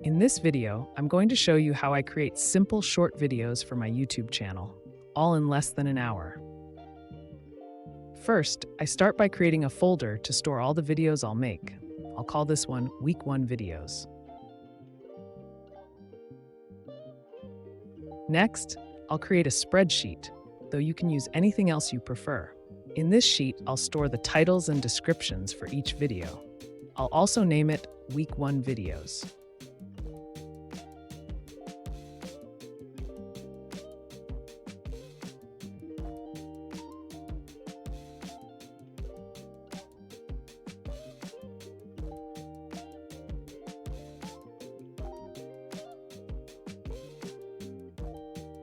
In this video, I'm going to show you how I create simple short videos for my YouTube channel, all in less than an hour. First, I start by creating a folder to store all the videos I'll make. I'll call this one Week 1 Videos. Next, I'll create a spreadsheet, though you can use anything else you prefer. In this sheet, I'll store the titles and descriptions for each video. I'll also name it Week 1 Videos.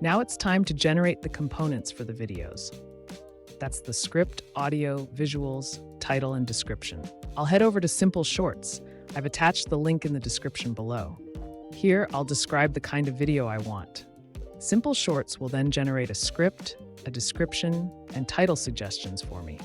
Now it's time to generate the components for the videos. That's the script, audio, visuals, title, and description. I'll head over to Simple Shorts. I've attached the link in the description below. Here, I'll describe the kind of video I want. Simple Shorts will then generate a script, a description, and title suggestions for me.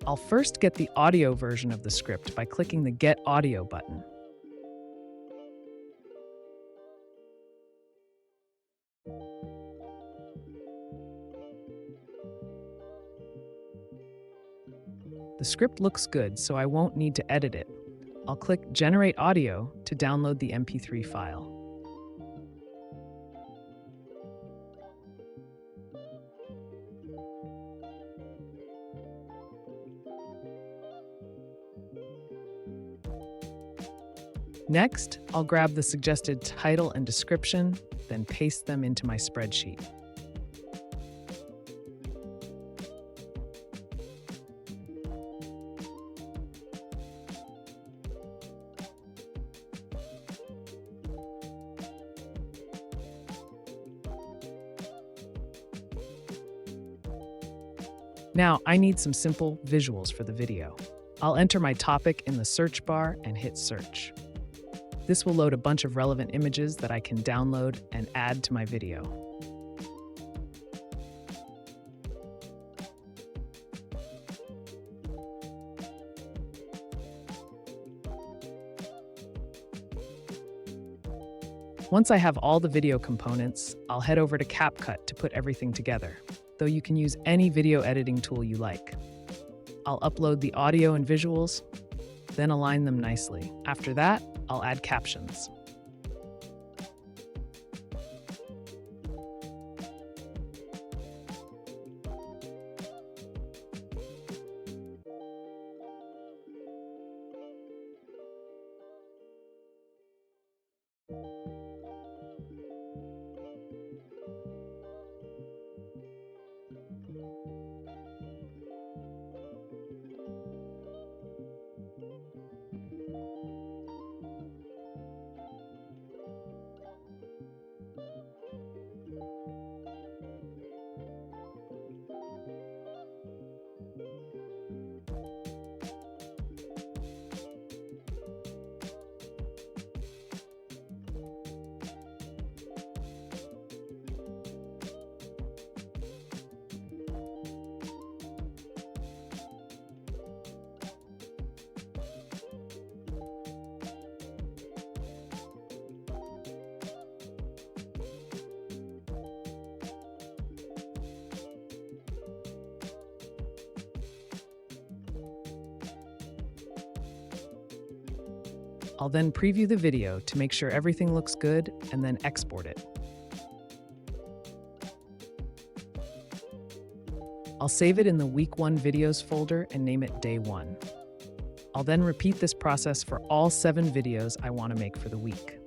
I'll first get the audio version of the script by clicking the Get Audio button. The script looks good, so I won't need to edit it. I'll click Generate Audio to download the MP3 file. Next, I'll grab the suggested title and description, then paste them into my spreadsheet. Now, I need some simple visuals for the video. I'll enter my topic in the search bar and hit search. This will load a bunch of relevant images that I can download and add to my video. Once I have all the video components, I'll head over to CapCut to put everything together, though you can use any video editing tool you like. I'll upload the audio and visuals, then align them nicely. After that, I'll add captions. I'll then preview the video to make sure everything looks good and then export it. I'll save it in the Week 1 Videos folder and name it Day 1. I'll then repeat this process for all 7 videos I want to make for the week.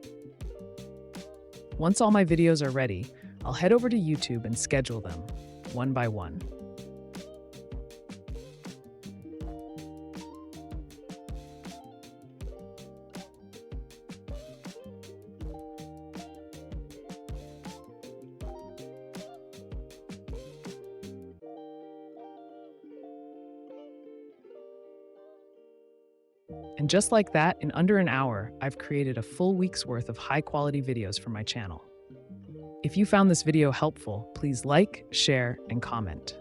Once all my videos are ready, I'll head over to YouTube and schedule them, one by one. And just like that, in under an hour, I've created a full week's worth of high-quality videos for my channel. If you found this video helpful, please like, share, and comment.